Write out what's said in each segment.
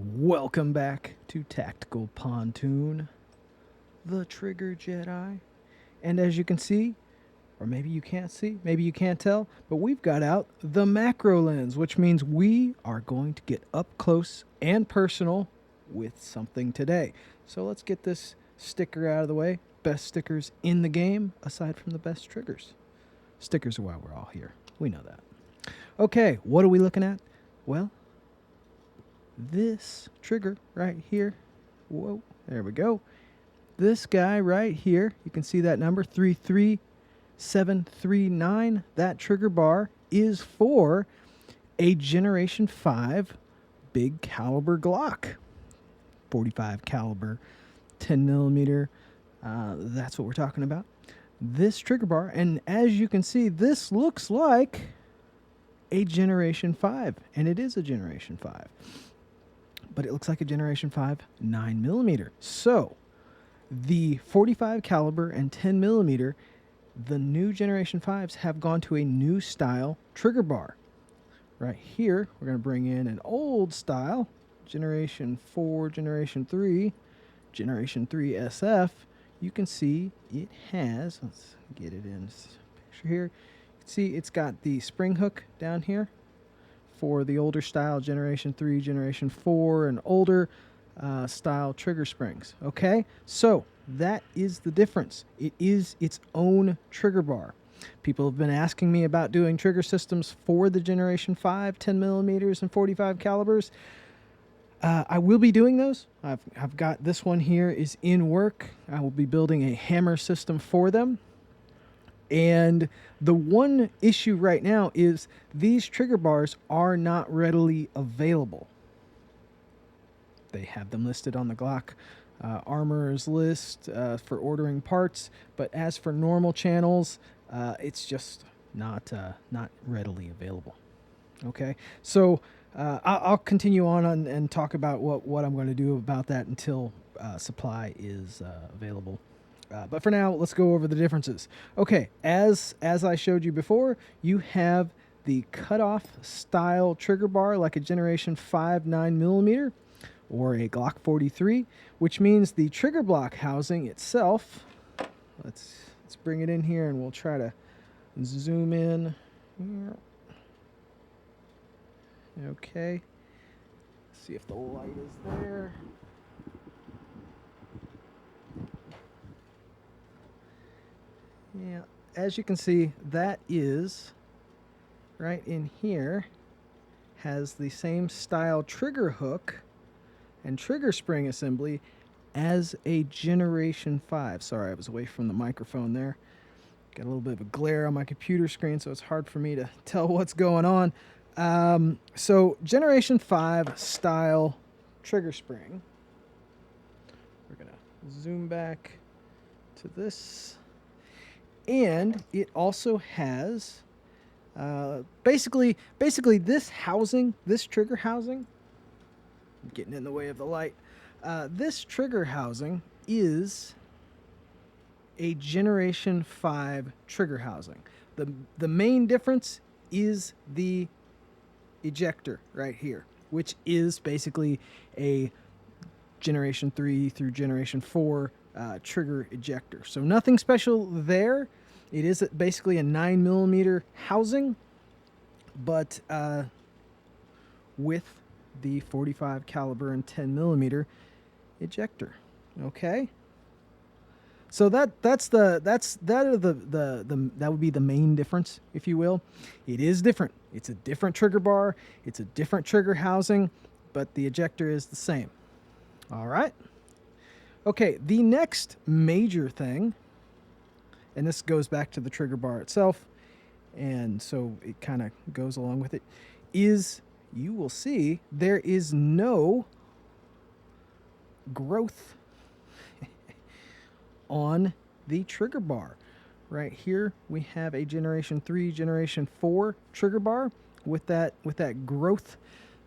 Welcome back to Tactical Pontoon, the Trigger Jedi. And as you can see, or maybe you can't see, maybe you can't tell, but we've got out the macro lens, which means we are going to get up close and personal with something today. So let's get this sticker out of the way. Best stickers in the game, aside from the best triggers. Stickers are why we're all here. We know that. Okay, what are we looking at? Well, this trigger right here. Whoa, there we go. This guy right here, you can see that number 33739. That trigger bar is for a Generation 5 big caliber Glock. 45 caliber, 10 millimeter. That's what we're talking about. This trigger bar, and as you can see, this looks like a Generation 5, and it is a Generation 5. But it looks like a Generation 5 9mm. So the 45 caliber and 10 millimeter, the new Generation 5s have gone to a new style trigger bar. Right here, we're going to bring in an old style, Generation 4, Generation 3, Generation 3 SF. You can see it has, let's get it in this picture here. You can see it's got the spring hook down here for the older style Generation 3, Generation 4, and older style trigger springs. Okay, so that is the difference. It is its own trigger bar. People have been asking me about doing trigger systems for the Generation 5, 10 millimeters, and 45 calibers. I will be doing those. I've got this one here is in work. I will be building a hammer system for them. And the one issue right now is these trigger bars are not readily available. They have them listed on the Glock Armorer's list for ordering parts, but as for normal channels, it's just not readily available. Okay, so I'll continue on and talk about what I'm going to do about that until supply is available. But for now, let's go over the differences. Okay, as I showed you before, you have the cutoff style trigger bar like a Generation 5 9mm or a Glock 43, which means the trigger block housing itself, let's bring it in here and we'll try to zoom in here. Okay, see if the light is there. Yeah, as you can see, that is right in here, has the same style trigger hook and trigger spring assembly as a Generation 5. Sorry, I was away from the microphone there. Got a little bit of a glare on my computer screen, so it's hard for me to tell what's going on. So Generation 5 style trigger spring. We're going to zoom back to this. And it also has basically this housing, this trigger housing, I'm getting in the way of the light. This trigger housing is a Generation 5 trigger housing. The main difference is the ejector right here, which is basically a Generation 3 through Generation 4 trigger ejector. So nothing special there. It is basically a 9mm housing, but with the 45 caliber and 10mm ejector. Okay. So that would be the main difference, if you will. It is different. It's a different trigger bar. It's a different trigger housing, but the ejector is the same. All right. Okay, the next major thing, and this goes back to the trigger bar itself, and so it kind of goes along with it, is you will see there is no growth on the trigger bar. Right here we have a Generation 3, Generation 4 trigger bar with that growth,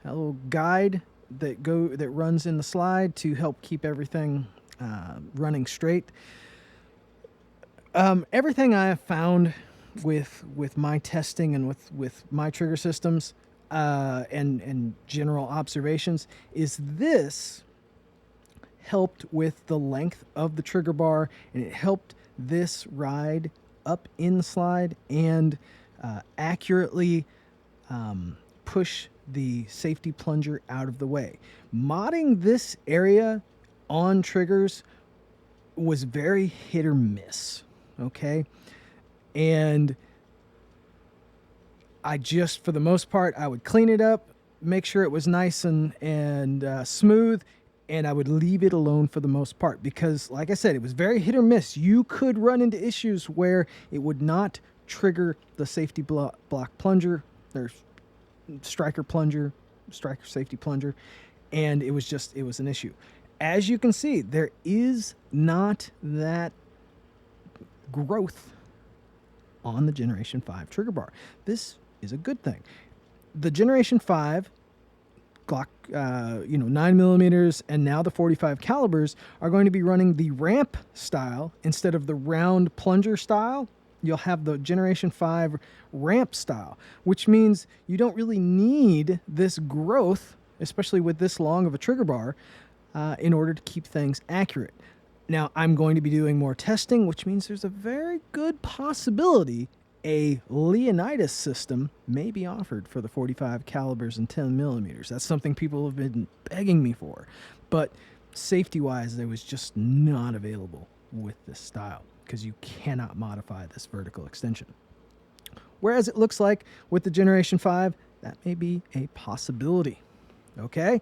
a little guide that runs in the slide to help keep everything running straight. Everything I have found with my testing and with my trigger systems, and general observations is this helped with the length of the trigger bar, and it helped this ride up in the slide and accurately push the safety plunger out of the way. Modding this area on triggers was very hit or miss, okay? And I just, for the most part, I would clean it up, make sure it was nice and smooth, and I would leave it alone for the most part because, like I said, it was very hit or miss. You could run into issues where it would not trigger the safety block plunger, or striker safety plunger, and it was an issue. As you can see, there is not that growth on the Generation 5 trigger bar. This is a good thing. The Generation 5 Glock, 9mm, and now the 45 calibers are going to be running the ramp style instead of the round plunger style. You'll have the Generation 5 ramp style, which means you don't really need this growth, especially with this long of a trigger bar, in order to keep things accurate. Now, I'm going to be doing more testing, which means there's a very good possibility a Leonidas system may be offered for the 45 calibers and 10 millimeters. That's something people have been begging me for, but safety-wise, it was just not available with this style because you cannot modify this vertical extension. Whereas it looks like with the Generation 5, that may be a possibility. Okay,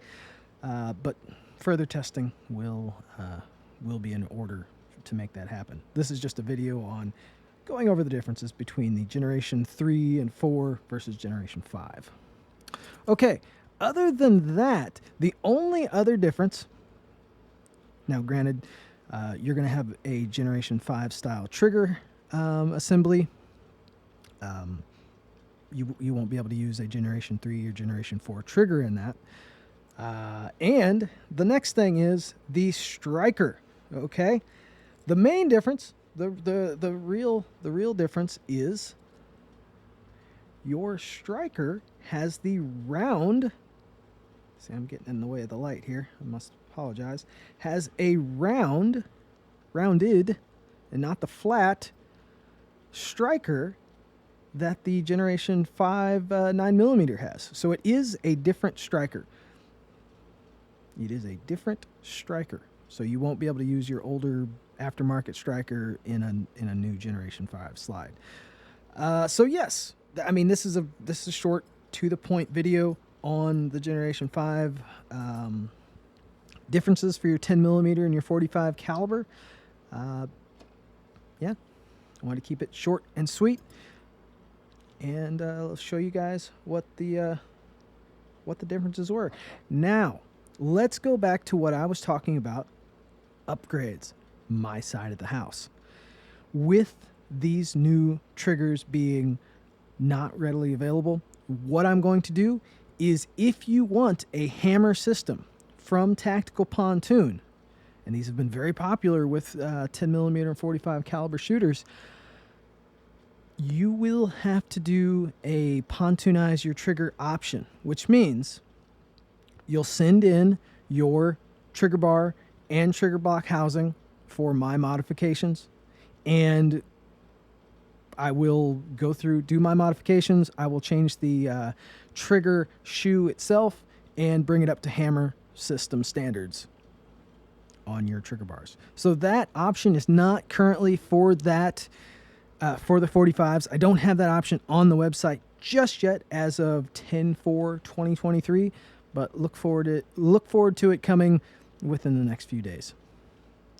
but further testing will be in order to make that happen. This is just a video on going over the differences between the Generation 3 and 4 versus Generation 5. Okay, other than that, the only other difference, now granted, you're going to have a Generation 5 style trigger assembly. You won't be able to use a Generation 3 or Generation 4 trigger in that. And the next thing is the striker, okay? The main difference, the real difference is your striker has the round, see, I'm getting in the way of the light here, I must apologize, has a rounded, and not the flat striker that the Generation 5 9mm has. So it is a different striker. It is a different striker. So you won't be able to use your older aftermarket striker in a new Generation 5 slide. So yes, I mean, this is a short, to the point video on the Generation 5 differences for your 10mm and your 45 caliber. Yeah, I want to keep it short and sweet, and I'll show you guys what the differences were. Now, let's go back to what I was talking about, upgrades, my side of the house. With these new triggers being not readily available, what I'm going to do is, if you want a hammer system from Tactical Pontoon, and these have been very popular with 10mm and 45 caliber shooters, you will have to do a pontoonize your trigger option, which means you'll send in your trigger bar and trigger block housing for my modifications, and I will go through, do my modifications. I will change the trigger shoe itself and bring it up to hammer system standards on your trigger bars. So that option is not currently for that, for the 45s. I don't have that option on the website just yet as of 10/4/2023, but look forward to it coming within the next few days.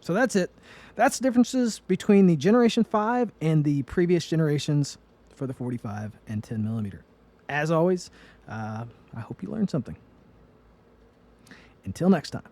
So that's it. That's the differences between the Generation 5 and the previous generations for the 45 and 10mm. As always, I hope you learned something. Until next time.